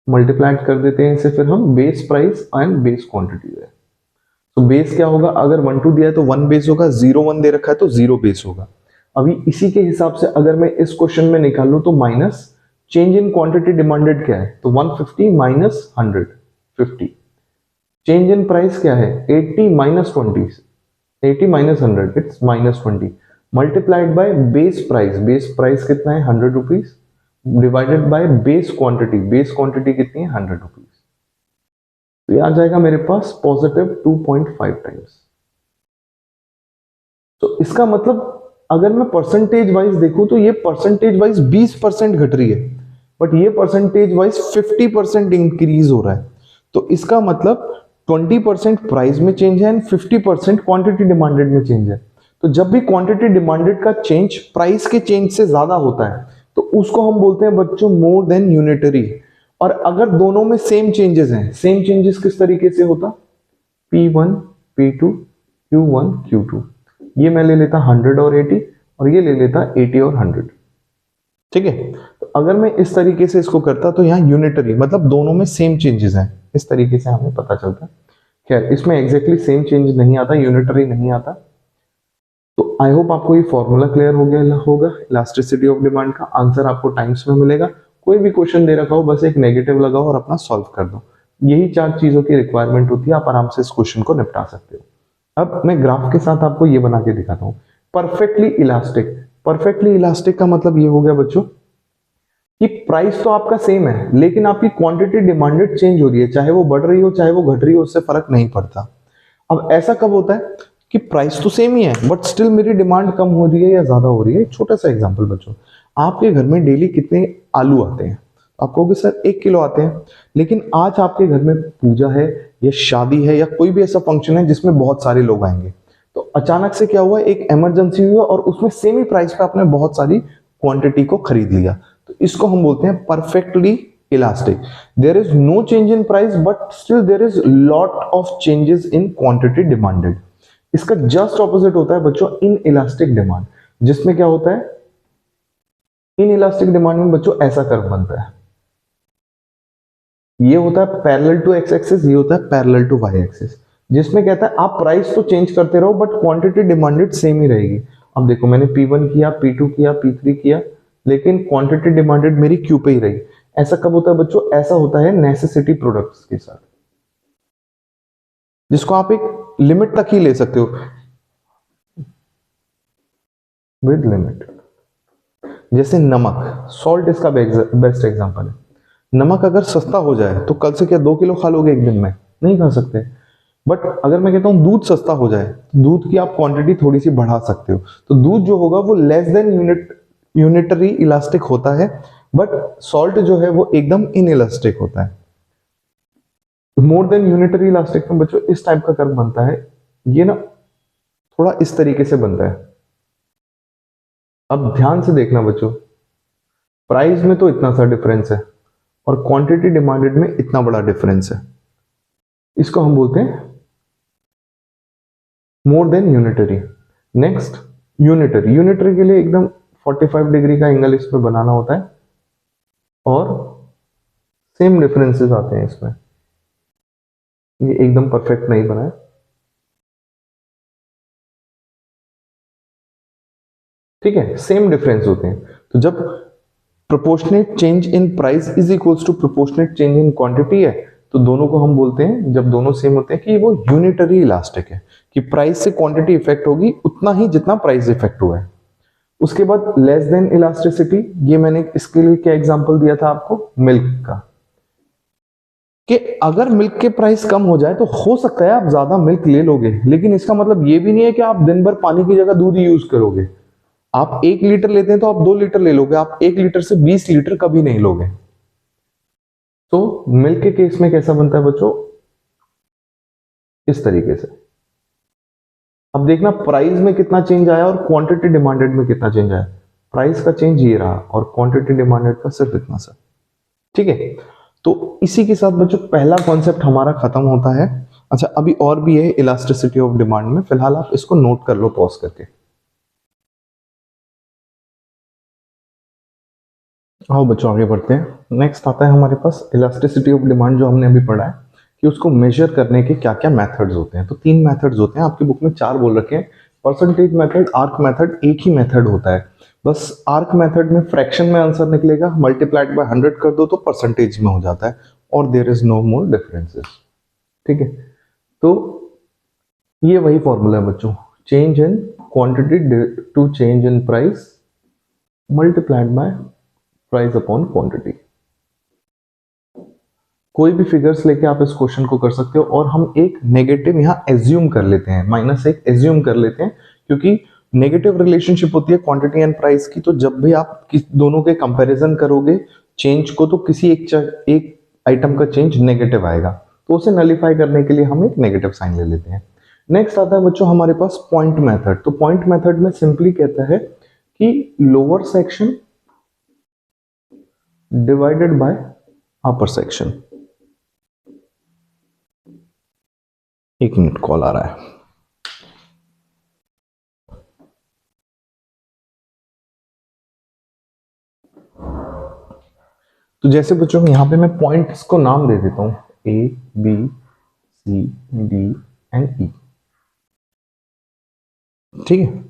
multiplied कर देते हैं इसे फिर हम base price and base quantity है। तो बेस क्या होगा, अगर 1 2 दिया है तो 1 बेस होगा, 0 1 दे रखा है तो 0 बेस होगा। अभी इसी के हिसाब से अगर मैं इस क्वेश्चन में निकालूं तो minus change in quantity demanded क्या है, तो 150 माइनस 150। चेंज इन प्राइस क्या है, 80 minus 20, 80 minus 100 it's -20 multiplied by base price, base price कितना है 100 rupees, divided by base quantity कितनी है 100 रुपीज। तो ये आ जाएगा मेरे पास +2.5 टाइम्स। तो इसका मतलब अगर मैं परसेंटेज वाइज देखूं तो ये परसेंटेज वाइज 20% घट रही है, बट ये परसेंटेज वाइज 50% इंक्रीज हो रहा है। तो इसका मतलब 20% प्राइस में चेंज है एंड 50% क्वांटिटी डिमांडेड में चेंज है। तो जब भी क्वांटिटी डिमांडेड का चेंज प्राइस के चेंज से ज्यादा होता है तो तो उसको हम बोलते हैं बच्चों मोर देन यूनिटरी। और अगर दोनों में सेम चेंजेस हैं, सेम चेंजेस किस तरीके से होता, P1 P2 Q1 Q2, ये मैं ले लेता 100 और 80 और ये ले लेता 80 और 100, ठीक है। तो अगर मैं इस तरीके से इसको करता तो यहाँ यूनिटरी मतलब दोनों में सेम चेंजेस हैं, इस तरीके से हमें पता चलता। खैर इसमें एग्जैक्टली सेम चेंज नहीं आता, यूनिटरी नहीं आता। तो आई होप आपको ये फॉर्मूला क्लियर हो गया होगा इलास्टिसिटी ऑफ डिमांड का। आंसर आपको टाइम्स में मिलेगा, कोई भी क्वेश्चन दे रखा हो बस एक नेगेटिव लगाओ और अपना सॉल्व कर दो। यही 4 चीजों की रिक्वायरमेंट होती है, आप आराम से इस क्वेश्चन को निपटा सकते हो। अब मैं ग्राफ के साथ आपको ये बना के दिखाता हूँ। परफेक्टली इलास्टिक, परफेक्टली इलास्टिक का मतलब ये हो गया बच्चों कि प्राइस तो आपका सेम है लेकिन आपकी क्वांटिटी डिमांडेड चेंज हो रही है, चाहे वो बढ़ रही हो चाहे वो घट रही हो, उससे फर्क नहीं पड़ता। अब ऐसा कब होता है कि प्राइस तो सेम ही है बट स्टिल मेरी डिमांड कम हो रही है या ज्यादा हो रही है। एक छोटा सा एग्जांपल बच्चों, आपके घर में डेली कितने आलू आते हैं, आप कहोगे सर 1 किलो आते हैं, लेकिन आज आपके घर में पूजा है या शादी है या कोई भी ऐसा फंक्शन है जिसमें बहुत सारे लोग आएंगे, तो अचानक से क्या हुआ, एक इमरजेंसी हुई और उसमें सेम ही प्राइस पे आपने बहुत सारी क्वांटिटी को खरीद लिया। तो इसको हम बोलते हैं perfectly elastic. There is no change in price but still there is lot of changes in quantity demanded. इसका जस्ट ऑपोजिट होता है बच्चों इन इलास्टिक डिमांड, जिसमें क्या होता है, इन इलास्टिक डिमांड में बच्चों ऐसा कर्व बनता है, ये होता है पैरेलल टू एक्स एक्सिस, ये होता है पैरेलल टू वाई एक्सिस, जिसमें कहता है आप प्राइस तो चेंज करते रहो बट क्वांटिटी डिमांडेड सेम ही रहेगी। अब देखो मैंने P1 किया, P2 किया, P3 किया, लेकिन क्वांटिटी डिमांडेड मेरी Q पे ही रही। ऐसा कब होता है बच्चों, ऐसा होता है नेसेसिटी प्रोडक्ट्स के साथ, जिसको आप एक लिमिट तक ही ले सकते हो, विद लिमिट। जैसे नमक, सॉल्ट इसका बेस्ट एग्जांपल है। नमक अगर सस्ता हो जाए तो कल से क्या 2 किलो खा लोगे एक दिन में, नहीं खा सकते। बट अगर मैं कहता हूं दूध सस्ता हो जाए, दूध की आप क्वांटिटी थोड़ी सी बढ़ा सकते हो, तो दूध जो होगा वो लेस देन यूनिटरी इलास्टिक होता है, बट सॉल्ट जो है वो एकदम इनइलास्टिक होता है। मोर देन यूनिटरी इलास्टिक में बच्चों इस टाइप का कर्व बनता है, ये ना थोड़ा इस तरीके से बनता है। अब ध्यान से देखना बच्चों, प्राइस में तो इतना सा डिफरेंस है और क्वांटिटी डिमांडेड में इतना बड़ा डिफरेंस है, इसको हम बोलते हैं more than unitary. Next unitary, unitary के लिए एकदम 45 डिग्री का एंगल इसमें बनाना होता है और सेम डिफरेंसेस आते हैं इसमें, ये एकदम परफेक्ट नहीं बना है, ठीक है, सेम डिफरेंस होते हैं। तो जब proportionate change in price is equals to proportionate change in quantity है, तो दोनों को हम बोलते हैं, जब दोनों सेम होते हैं, कि वो यूनिटरी इलास्टिक है, कि प्राइस से क्वांटिटी इफेक्ट होगी उतना ही जितना प्राइस इफेक्ट हुआ है। उसके बाद लेस देन इलास्टिसिटी, ये मैंने इसके लिए क्या एग्जांपल दिया था आपको, मिल्क का, कि अगर मिल्क के प्राइस कम हो जाए तो हो सकता है आप ज्यादा मिल्क ले लोगे, लेकिन इसका मतलब ये भी नहीं है कि आप दिन भर पानी की जगह दूध ही यूज करोगे। आप 1 लीटर लेते हैं तो आप 2 लीटर ले लोगे, आप 1 लीटर से 20 लीटर कभी नहीं लोगे। तो मिल्क के केस में कैसा बनता है बच्चों, इस तरीके से। अब देखना प्राइस में कितना चेंज आया और क्वांटिटी डिमांडेड में कितना चेंज आया। प्राइस का चेंज ये रहा और क्वांटिटी डिमांडेड का सिर्फ इतना सा, ठीक है। तो इसी के साथ बच्चों पहला कॉन्सेप्ट हमारा खत्म होता है। अच्छा अभी और भी है इलास्टिसिटी ऑफ डिमांड में, फिलहाल आप इसको नोट कर लो पॉज करके। आओ बच्चों आगे बढ़ते हैं। नेक्स्ट आता है हमारे पास इलास्टिसिटी ऑफ डिमांड, जो हमने अभी पढ़ा है कि उसको मेजर करने के क्या क्या मेथड्स होते हैं। तो 3 मेथड्स होते हैं, आपकी बुक में 4 बोल रखे हैं, परसेंटेज मेथड, आर्क मेथड, एक ही मेथड होता है। बस आर्क मेथड में फ्रैक्शन में आंसर निकलेगा, मल्टीप्लाइड बाय 100 कर दो तो परसेंटेज में हो जाता है और there is no more differences, ठीक है। तो ये वही फॉर्मूला है बच्चों, change in quantity to change in price multiplied by price upon quantity. कोई भी फिगर्स लेके आप इस क्वेश्चन को कर सकते हो और हम एक नेगेटिव यहाँ एज्यूम कर लेते हैं, -1 एज्यूम कर लेते हैं, क्योंकि नेगेटिव रिलेशनशिप होती है क्वांटिटी एंड प्राइस की। तो जब भी आप दोनों के कंपैरिजन करोगे चेंज को, तो किसी एक आइटम का चेंज नेगेटिव आएगा, तो उसे नलीफाई करने के लिए हम एक नेगेटिव साइन ले लेते हैं। नेक्स्ट आता है बच्चों हमारे पास पॉइंट मेथड। तो पॉइंट मेथड में सिंपली कहता है कि lower section divided by upper section. एक मिनट, कॉल आ रहा है। तो जैसे बच्चों यहां पे मैं पॉइंट्स को नाम दे देता हूं, A B C D and E, ठीक है।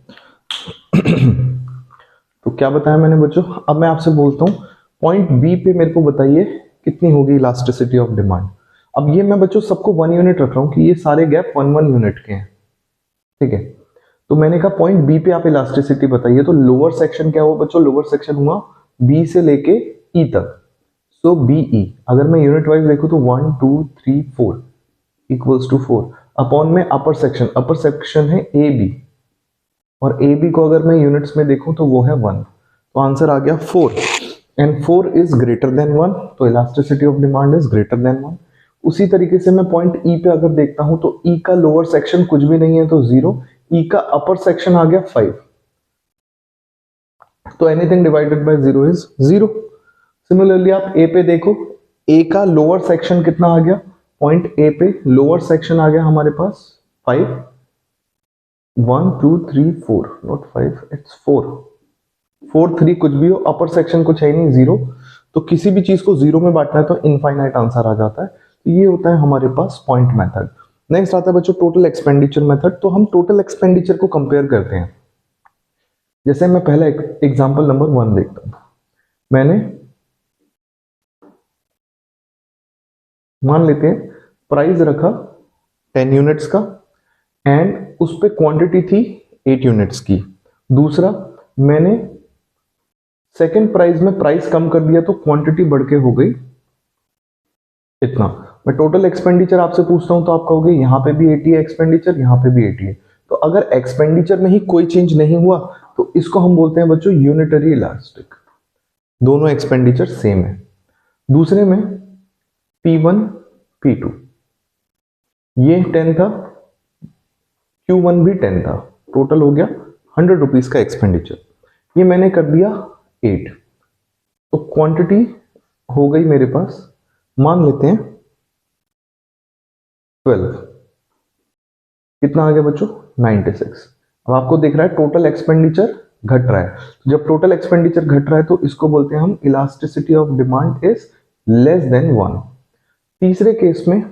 तो क्या बताया मैंने बच्चों, अब मैं आपसे बोलता हूं पॉइंट बी पे मेरे को बताइए कितनी होगी इलास्टिसिटी ऑफ डिमांड। अब ये मैं बच्चों सबको 1 यूनिट रख रहा हूं कि ये सारे गैप 1 यूनिट के हैं, ठीक है। तो मैंने कहा पॉइंट बी पे आप इलास्टिसिटी बताइए, तो लोअर सेक्शन क्या हुआ बच्चों, लोअर सेक्शन हुआ बी से लेके ई तक, सो बीई। अगर मैं यूनिट वाइज देखूं तो 1 2 3 4 इक्वल्स टू 4 अपॉन में अपर सेक्शन है ए बी, और ए बी को अगर मैं यूनिट्स में देखूं तो वो है 1, तो आंसर आ गया 4, एंड 4 इज ग्रेटर देन 1, तो elasticity of demand is greater than 1। उसी तरीके से मैं पॉइंट ई पे अगर देखता हूं तो ई का लोअर सेक्शन कुछ भी नहीं है तो 0, ई का अपर सेक्शन आ गया 5, तो anything divided by 0 is 0। Similarly आप ए पे देखो, ए का लोअर सेक्शन कितना आ गया, पॉइंट ए पे लोअर सेक्शन आ गया हमारे पास 5, 1 2 3 4, नॉट 5 इट्स 4, 4 3 कुछ भी हो, अपर सेक्शन कुछ है नहीं 0, तो किसी भी चीज को 0 में बांटना है तो इनफाइनाइट आंसर आ जाता है। तो ये होता है हमारे पास पॉइंट मेथड। नेक्स्ट आता है बच्चों टोटल एक्सपेंडिचर मेथड। तो हम टोटल एक्सपेंडिचर को कंपेयर करते हैं। जैसे मैं पहला एग्जांपल नंबर 1 देखता हूं, मैंने मान लेते हैं प्राइस रखा 10 यूनिट्स का एंड उस पे क्वांटिटी थी 8 यूनिट्स की। दूसरा, मैंने सेकंड प्राइस में प्राइस कम कर दिया तो क्वांटिटी बढ़ के हो गई इतना। मैं टोटल एक्सपेंडिचर आपसे पूछता हूं तो आप कहोगे यहां पे भी 80 है एक्सपेंडिचर, यहां पे भी 80 है। तो अगर एक्सपेंडिचर में ही कोई चेंज नहीं हुआ तो इसको हम बोलते हैं बच्चों यूनिटरी इलास्टिक, दोनों एक्सपेंडिचर सेम है। दूसरे में P1 P2 ये 10 था, Q1 भी 10 था, टोटल हो गया 100 रुपीज का एक्सपेंडिचर। ये मैंने कर दिया 8, तो क्वांटिटी हो गई मेरे पास, मान लेते हैं 12, कितना आ गया बच्चों 96। अब आपको दिख रहा है टोटल एक्सपेंडिचर घट रहा है, तो जब टोटल एक्सपेंडिचर घट रहा है तो इसको बोलते हैं हम elasticity of demand is less than 1। तीसरे केस में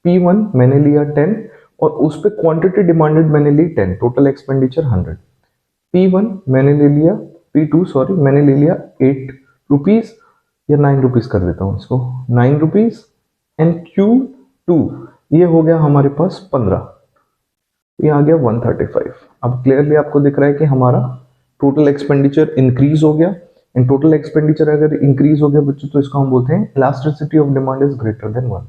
P1 मैंने लिया 10 और उस पे क्वांटिटी डिमांडेड मैंने ली 10, टोटल एक्सपेंडिचर 100। P1 मैंने ले लिया, P2 सॉरी मैंने ले लिया 8 रुपीज या 9 रुपीज कर देता हूं इसको, 9 रुपीज, एंड Q2 ये हो गया हमारे पास 15, ये आ गया 135। अब क्लियरली आपको दिख रहा है कि हमारा टोटल एक्सपेंडिचर इंक्रीज हो गया, एंड टोटल एक्सपेंडिचर अगर इंक्रीज हो गया बच्चों तो इसको हम बोलते हैं elasticity of demand is greater than 1।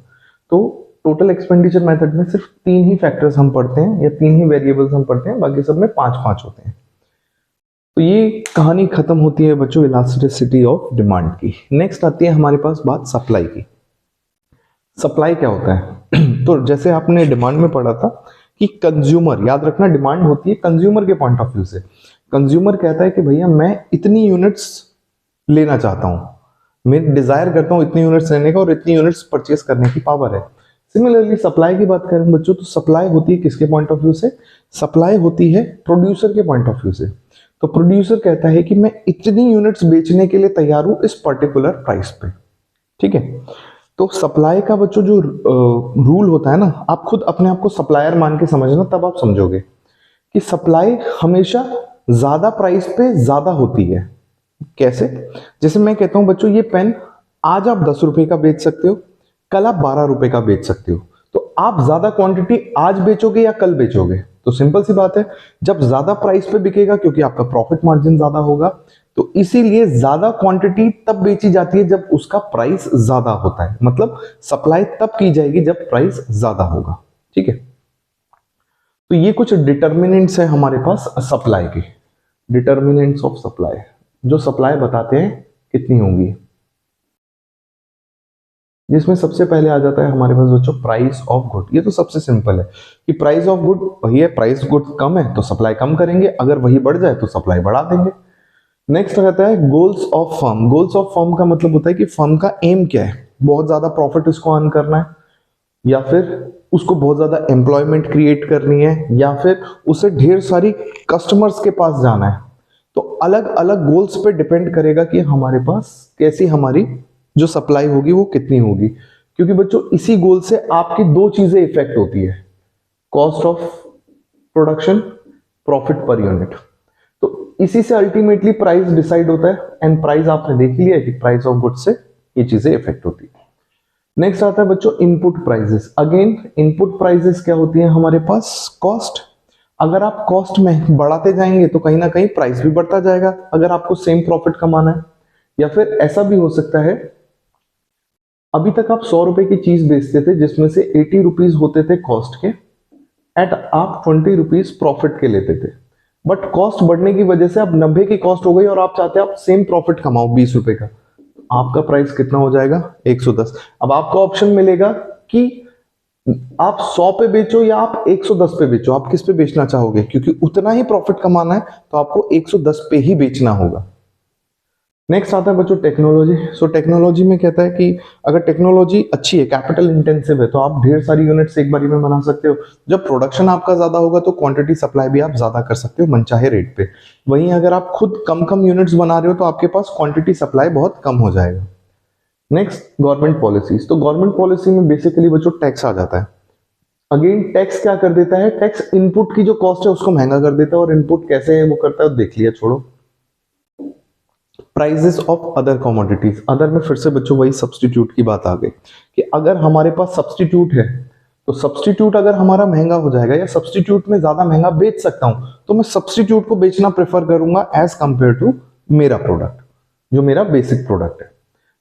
तो टोटल एक्सपेंडिचर मेथड में सिर्फ 3 ही फैक्टर्स हम पढ़ते हैं या 3 ही वेरिएबल्स हम पढ़ते हैं, बाकी सब में 5-5 होते हैं। तो ये कहानी खत्म होती है बच्चों इलास्टिसिटी ऑफ डिमांड की। नेक्स्ट आती है हमारे पास बात सप्लाई की। सप्लाई क्या होता है तो जैसे आपने डिमांड में पढ़ा था कि कंज्यूमर, याद रखना डिमांड होती है कंज्यूमर के पॉइंट ऑफ व्यू से। कंज्यूमर कहता है कि भैया मैं इतनी यूनिट्स लेना चाहता हूं, मैं डिजायर करता हूं इतनी यूनिट्स लेने का और इतनी यूनिट्स परचेस करने की पावर है। सिमिलरली सप्लाई की बात करें बच्चों तो सप्लाई होती है किसके पॉइंट ऑफ व्यू से, सप्लाई होती है प्रोड्यूसर के पॉइंट ऑफ व्यू से। तो प्रोड्यूसर कहता है कि मैं इतनी यूनिट्स बेचने के लिए तैयार हूं इस पर्टिकुलर प्राइस पे, ठीक है। तो सप्लाई का बच्चों जो रूल होता है ना, आप खुद अपने आप को सप्लायर मान के समझना, तब आप समझोगे कि सप्लाई हमेशा ज्यादा प्राइस पे ज्यादा होती है। कैसे? जैसे मैं कहता हूं बच्चों ये पेन आज आप 10 रुपए का बेच सकते हो, कल आप 12 रुपए का बेच सकते हो, तो आप ज्यादा क्वांटिटी आज बेचोगे या कल बेचोगे? तो सिंपल सी बात है, जब ज्यादा प्राइस पे बिकेगा क्योंकि आपका प्रॉफिट मार्जिन ज्यादा होगा, तो इसीलिए ज्यादा क्वांटिटी तब बेची जाती है जब उसका प्राइस ज्यादा होता है। मतलब सप्लाई तब की जाएगी जब प्राइस ज्यादा होगा, ठीक है। तो ये कुछ डिटर्मिनेंट्स है हमारे पास सप्लाई के, डिटर्मिनेंट्स ऑफ सप्लाई, जो सप्लाई बताते हैं कितनी होंगी। जिसमें सबसे पहले आ जाता है हमारे पास बच्चों प्राइस ऑफ गुड। ये तो सबसे सिंपल है कि प्राइस ऑफ गुड वही है, प्राइस गुड कम है तो सप्लाई कम करेंगे, अगर वही बढ़ जाए तो सप्लाई बढ़ा देंगे। नेक्स्ट रहता है goals of firm. Goals of firm का मतलब होता है कि फर्म का एम क्या है, बहुत ज्यादा प्रॉफिट उसको अर्न करना है, या फिर उसको बहुत ज्यादा एम्प्लॉयमेंट क्रिएट करनी है, या फिर उसे ढेर सारी कस्टमर्स के पास जाना है। तो अलग अलग गोल्स पे डिपेंड करेगा कि हमारे पास कैसी हमारी जो सप्लाई होगी वो कितनी होगी। क्योंकि बच्चों इसी गोल से आपकी दो चीजें इफेक्ट होती है, cost of production, profit per unit. तो इसी से अल्टीमेटली प्राइस डिसाइड होता है, एंड प्राइस आपने देख लिया है कि प्राइस ऑफ गुड्स से ये चीजें इफेक्ट होती है। नेक्स्ट आता है बच्चों input prices. Again input prices क्या होती है हमारे पास, कॉस्ट। अगर आप कॉस्ट में बढ़ाते जाएंगे तो कहीं ना कहीं प्राइस भी बढ़ता जाएगा, अगर आपको सेम प्रॉफिट कमाना है। या फिर ऐसा भी हो सकता है, अभी तक आप 100 रुपए की चीज बेचते थे जिसमें से 80 रुपीज होते थे कॉस्ट के, एट आप 20 रुपीज प्रॉफिट के लेते थे। बट कॉस्ट बढ़ने की वजह से अब 90 की कॉस्ट हो गई और आप चाहते हैं आप सेम प्रॉफिट कमाओ 20 रुपए का, आपका प्राइस कितना हो जाएगा, 110। अब आपको ऑप्शन मिलेगा कि आप 100 पे बेचो या आप 110 पे बेचो, आप किस पे बेचना चाहोगे, क्योंकि उतना ही प्रॉफिट कमाना है तो आपको 110 पे ही बेचना होगा। नेक्स्ट आता है बच्चों टेक्नोलॉजी। सो टेक्नोलॉजी में कहता है कि अगर टेक्नोलॉजी अच्छी है, कैपिटल इंटेंसिव है, तो आप ढेर सारी यूनिट्स एक बारी में बना सकते हो। जब प्रोडक्शन आपका ज्यादा होगा तो क्वांटिटी सप्लाई भी आप ज्यादा कर सकते हो मनचाहे रेट पे। वहीं अगर आप खुद कम कम यूनिट्स बना रहे हो तो आपके पास क्वांटिटी सप्लाई बहुत कम हो जाएगा। Next government policies. तो गवर्नमेंट पॉलिसी में बेसिकली बच्चों टैक्स आ जाता है। अगेन टैक्स क्या कर देता है, टैक्स इनपुट की जो कॉस्ट है उसको महंगा कर देता है, और इनपुट कैसे है वो करता है देख लिया, छोड़ो। Prices of other commodities. Other में फिर से बच्चों वही सब्सटीट्यूट की बात आ गई कि अगर हमारे पास सब्सटीट्यूट है तो सब्सटीट्यूट अगर हमारा महंगा हो जाएगा या सब्सटीट्यूट में ज्यादा महंगा बेच सकता हूं, तो मैं सब्सटीट्यूट को बेचना प्रेफर करूंगा एज कंपेयर टू मेरा प्रोडक्ट, जो मेरा बेसिक प्रोडक्ट है।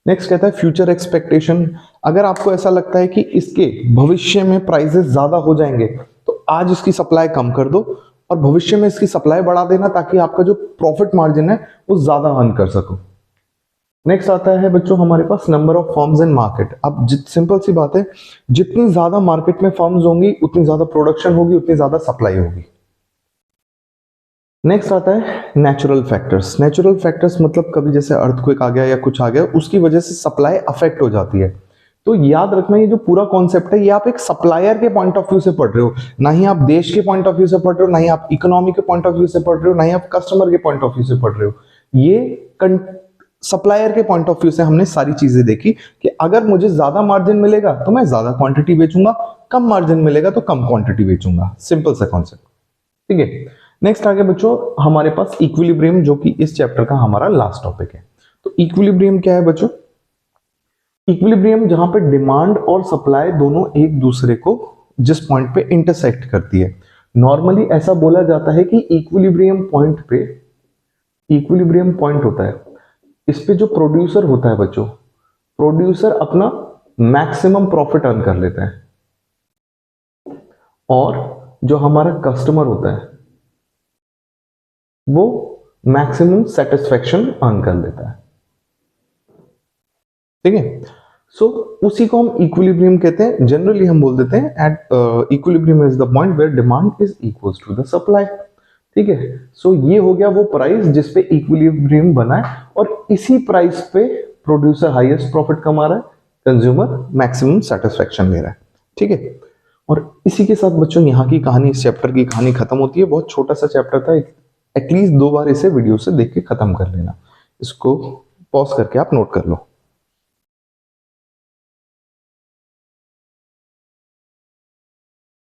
नेक्स्ट कहता है फ्यूचर एक्सपेक्टेशन। अगर आपको ऐसा लगता है कि इसके भविष्य में प्राइसेस ज्यादा हो जाएंगे तो आज इसकी सप्लाई कम कर दो और भविष्य में इसकी सप्लाई बढ़ा देना, ताकि आपका जो प्रॉफिट मार्जिन है वो ज्यादा अर्न कर सको। नेक्स्ट आता है बच्चों हमारे पास number of firms in market. अब सिंपल सी बात है, जितनी ज्यादा मार्केट में फर्म्स होंगी उतनी ज्यादा प्रोडक्शन होगी, उतनी ज्यादा सप्लाई होगी। नेक्स्ट आता है नेचुरल फैक्टर्स। नेचुरल फैक्टर्स मतलब कभी जैसे अर्थक्वेक आ गया या कुछ आ गया, उसकी वजह से सप्लाई अफेक्ट हो जाती है। तो याद रखना ये जो पूरा कॉन्सेप्ट है ये आप एक सप्लायर के पॉइंट ऑफ व्यू से पढ़ रहे हो, ना ही आप देश के पॉइंट ऑफ व्यू से पढ़ रहे हो, ना ही आप इकोनॉमी के पॉइंट ऑफ व्यू से पढ़ रहे हो, ना ही आप कस्टमर के पॉइंट ऑफ व्यू से पढ़ रहे हो। ये सप्लायर के पॉइंट ऑफ व्यू से हमने सारी चीजें देखी कि अगर मुझे ज्यादा मार्जिन मिलेगा तो मैं ज्यादा क्वांटिटी बेचूंगा, कम मार्जिन मिलेगा तो कम क्वांटिटी बेचूंगा। सिंपल सा कॉन्सेप्ट, ठीक है। नेक्स्ट आगे बच्चों हमारे पास इक्विलिब्रियम, जो कि इस चैप्टर का हमारा लास्ट टॉपिक है। तो इक्विलिब्रियम क्या है बच्चों, इक्विलिब्रियम जहां पे डिमांड और सप्लाई दोनों एक दूसरे को जिस पॉइंट पे इंटरसेक्ट करती है। नॉर्मली ऐसा बोला जाता है कि इक्विलिब्रियम पॉइंट होता है, इस पे जो प्रोड्यूसर होता है बच्चों, प्रोड्यूसर अपना मैक्सिमम प्रॉफिट अर्न कर लेता है, और जो हमारा कस्टमर होता है वो मैक्सिमम सेटिस्फेक्शन अर्न कर लेता है, ठीक है। सो उसी को हम इक्विलिब्रियम कहते हैं। जनरली हम बोल देते हैं at equilibrium is the point where demand is equals to the supply, ठीक है। सो ये हो गया वो प्राइस जिस पे इक्विलिब्रियम बना है, और इसी प्राइस पे प्रोड्यूसर हाईएस्ट प्रॉफिट कमा रहा है, कंज्यूमर मैक्सिमम सेटिस्फेक्शन ले रहा है, ठीक है। और इसी के साथ बच्चों यहाँ की कहानी, इस चैप्टर की कहानी खत्म होती है। बहुत छोटा सा चैप्टर था, एटलीस्ट 2 बार इसे वीडियो से देख के खत्म कर लेना। इसको पॉज करके आप नोट कर लो।